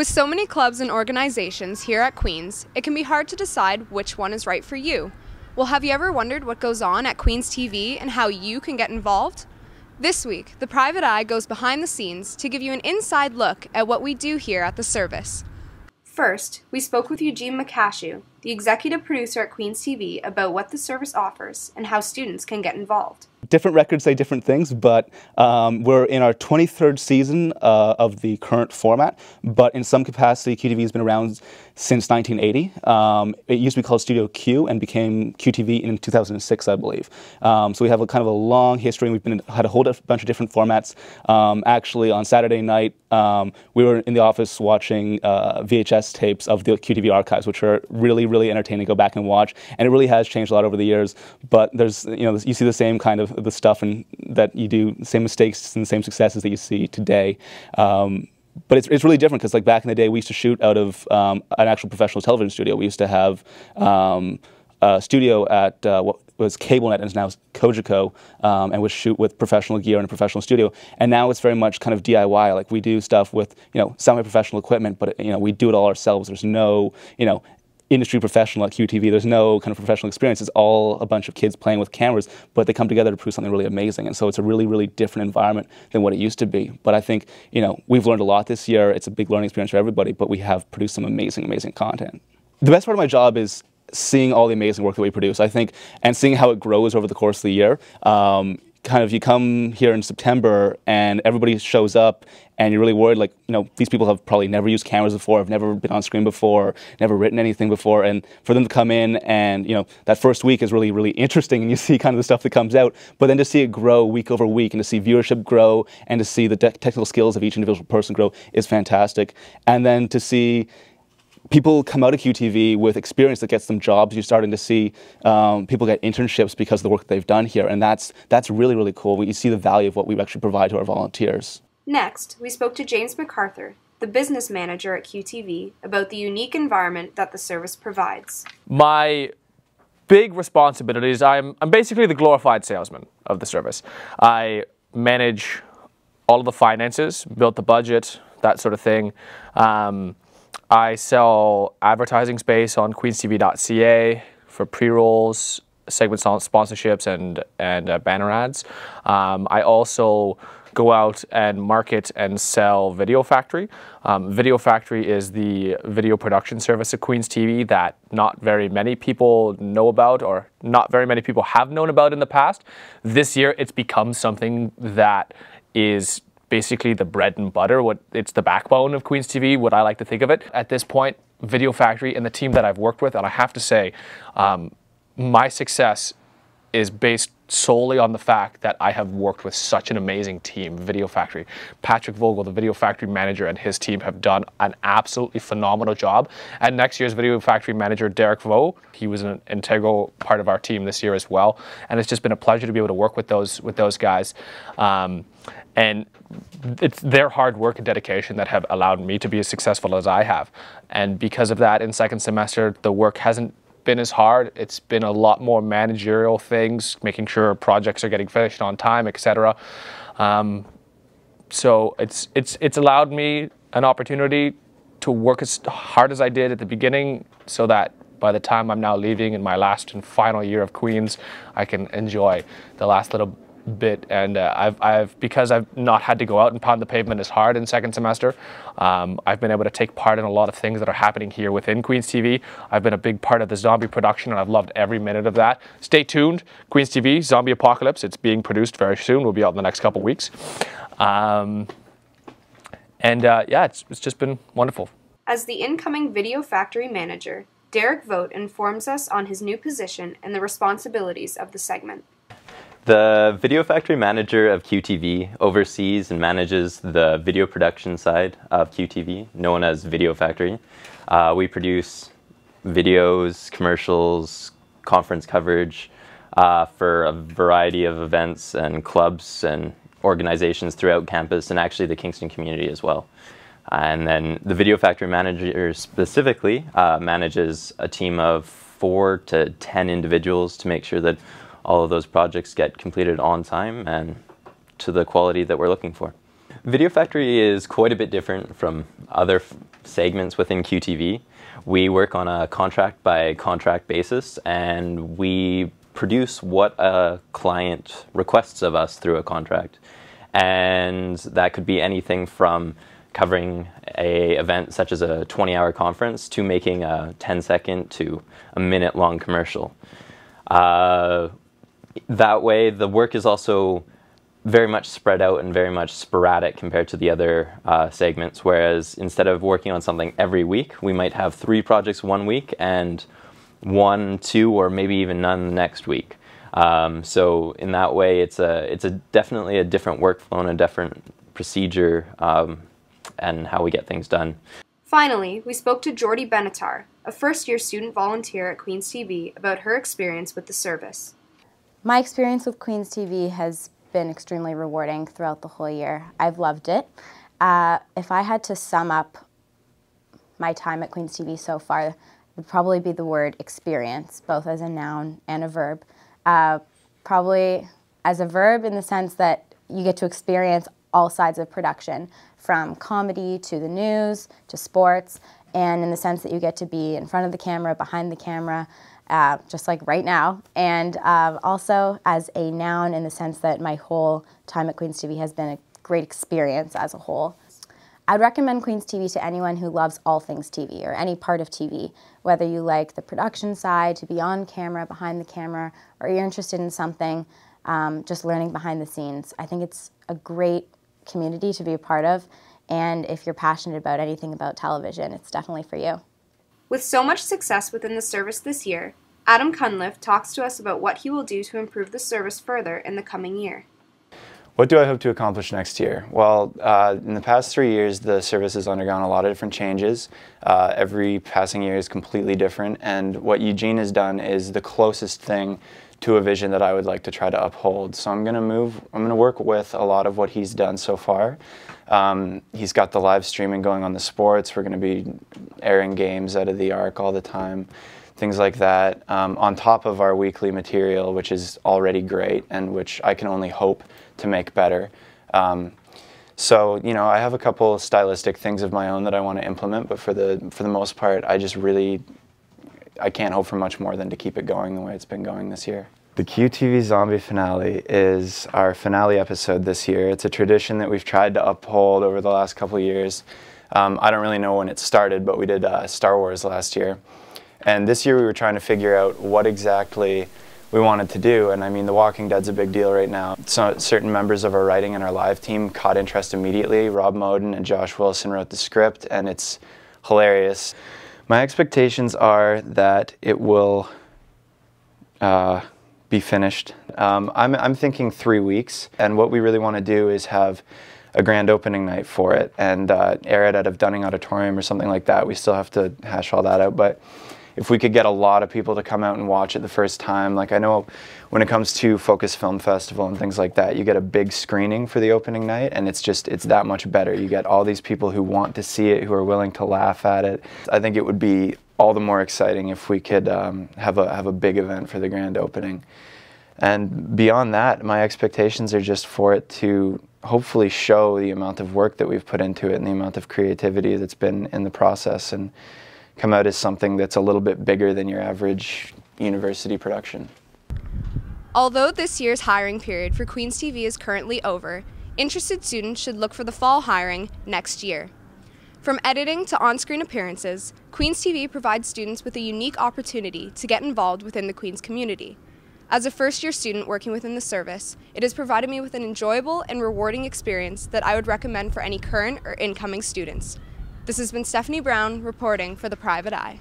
With so many clubs and organizations here at Queen's, it can be hard to decide which one is right for you. Well, have you ever wondered what goes on at Queen's TV and how you can get involved? This week, The Private Eye goes behind the scenes to give you an inside look at what we do here at the service. First, we spoke with Eugene McCashew, the executive producer at Queen's TV, about what the service offers and how students can get involved. Different records say different things, but we're in our 23rd season of the current format, but in some capacity QTV has been around since 1980. It used to be called Studio Q and became QTV in 2006, I believe. So we have a kind of a long history, and we've had a whole bunch of different formats. Actually, on Saturday night, we were in the office watching VHS tapes of the QTV archives, which are really, really entertaining to go back and watch, and it really has changed a lot over the years. But there's, you see the same kind of the stuff and that you do, the same mistakes and the same successes that you see today. But it's really different because, like, back in the day, we used to shoot out of an actual professional television studio. We used to have a studio at what was CableNet and is now Cogeco, and would shoot with professional gear in a professional studio. And now it's very much kind of DIY. Like, we do stuff with semi-professional equipment, but we do it all ourselves. There's no industry professional at QTV. There's no kind of professional experience. It's all a bunch of kids playing with cameras, but they come together to produce something really amazing. And so it's a really, really different environment than what it used to be. But I think, we've learned a lot this year. It's a big learning experience for everybody, but we have produced some amazing, amazing content. The best part of my job is seeing all the amazing work that we produce, I think, and seeing how it grows over the course of the year. You come here in September and everybody shows up and you're really worried, like, these people have probably never used cameras before, have never been on screen before, never written anything before, and for them to come in and, that first week is really, really interesting, and you see kind of the stuff that comes out, but then to see it grow week over week and to see viewership grow and to see the technical skills of each individual person grow is fantastic. And then to see people come out of QTV with experience that gets them jobs. You're starting to see people get internships because of the work that they've done here, and that's really, really cool. You see the value of what we actually provide to our volunteers. Next, we spoke to James MacArthur, the business manager at QTV, about the unique environment that the service provides. My big responsibilities, I'm basically the glorified salesman of the service. I manage all of the finances, build the budget, that sort of thing. I sell advertising space on queenstv.ca for pre-rolls, segment sponsorships, and banner ads. I also go out and market and sell Video Factory. Video Factory is the video production service at Queen's TV that not very many people know about, or not very many people have known about in the past. This year, it's become something that is basically the bread and butter. It's the backbone of Queen's TV, what I like to think of it. At this point, Video Factory and the team that I've worked with, and I have to say, my success is based solely on the fact that I have worked with such an amazing team, Video Factory. Patrick Vogel, the Video Factory manager, and his team have done an absolutely phenomenal job. And next year's Video Factory manager, Derek Vo, he was an integral part of our team this year as well. And it's just been a pleasure to be able to work with those guys. And it's their hard work and dedication that have allowed me to be as successful as I have. And because of that, in second semester, the work hasn't been as hard. It's been a lot more managerial things, making sure projects are getting finished on time, etc. So it's allowed me an opportunity to work as hard as I did at the beginning, so that by the time I'm now leaving in my last and final year of Queen's, I can enjoy the last little bit. And because I've not had to go out and pound the pavement as hard in second semester, I've been able to take part in a lot of things that are happening here within Queen's TV. I've been a big part of the zombie production, and I've loved every minute of that. Stay tuned, Queen's TV, Zombie Apocalypse. It's being produced very soon. We'll be out in the next couple weeks. Yeah, it's just been wonderful. As the incoming Video Factory manager, Derek Vogt informs us on his new position and the responsibilities of the segment. The Video Factory manager of QTV oversees and manages the video production side of QTV, known as Video Factory. We produce videos, commercials, conference coverage for a variety of events and clubs and organizations throughout campus, and actually the Kingston community as well. And then the Video Factory manager specifically manages a team of 4 to 10 individuals to make sure that all of those projects get completed on time and to the quality that we're looking for. Video Factory is quite a bit different from other segments within QTV. We work on a contract by contract basis, and we produce what a client requests of us through a contract. And that could be anything from covering an event such as a 20-hour conference to making a 10-second to a minute-long commercial. That way, the work is also very much spread out and very much sporadic compared to the other segments, whereas instead of working on something every week, we might have 3 projects one week and 1, 2, or maybe even none the next week. So in that way, it's definitely a different workflow and a different procedure and how we get things done. Finally, we spoke to Jordy Benatar, a first-year student volunteer at Queens TV, about her experience with the service. My experience with Queens TV has been extremely rewarding throughout the whole year. I've loved it. If I had to sum up my time at Queens TV so far, it would probably be the word experience, both as a noun and a verb. Probably as a verb in the sense that you get to experience all sides of production, from comedy to the news to sports, and in the sense that you get to be in front of the camera, behind the camera, just like right now, and also as a noun in the sense that my whole time at Queens TV has been a great experience as a whole. I'd recommend Queens TV to anyone who loves all things TV or any part of TV, whether you like the production side, to be on camera, behind the camera, or you're interested in something, just learning behind the scenes. I think it's a great community to be a part of, and if you're passionate about anything about television, it's definitely for you. With so much success within the service this year, Adam Cunliffe talks to us about what he will do to improve the service further in the coming year. What do I hope to accomplish next year? Well, in the past 3 years, the service has undergone a lot of different changes. Every passing year is completely different, and what Eugene has done is the closest thing to a vision that I would like to try to uphold. So I'm going to work with a lot of what he's done so far. He's got the live streaming going on the sports. We're going to be airing games out of the Arc all the time, things like that, on top of our weekly material, which is already great and which I can only hope to make better. So, you know, I have a couple stylistic things of my own that I want to implement, but for the most part, I can't hope for much more than to keep it going the way it's been going this year. The QTV Zombie finale is our finale episode this year. It's a tradition that we've tried to uphold over the last couple of years. I don't really know when it started, but we did Star Wars last year. And this year we were trying to figure out what exactly we wanted to do. And I mean, The Walking Dead's a big deal right now. So certain members of our writing and our live team caught interest immediately. Rob Moden and Josh Wilson wrote the script, and it's hilarious. My expectations are that it will be finished. I'm thinking 3 weeks, and what we really want to do is have a grand opening night for it and air it out of Dunning Auditorium or something like that. We still have to hash all that out, but if we could get a lot of people to come out and watch it the first time, like I know when it comes to Focus Film Festival and things like that, you get a big screening for the opening night, and it's that much better. You get all these people who want to see it, who are willing to laugh at it. I think it would be all the more exciting if we could have a big event for the grand opening. And beyond that, my expectations are just for it to hopefully show the amount of work that we've put into it and the amount of creativity that's been in the process, and come out as something that's a little bit bigger than your average university production. Although this year's hiring period for Queens TV is currently over, interested students should look for the fall hiring next year. From editing to on-screen appearances, Queens TV provides students with a unique opportunity to get involved within the Queens community. As a first-year student working within the service, it has provided me with an enjoyable and rewarding experience that I would recommend for any current or incoming students. This has been Stephanie Brown reporting for The Private Eye.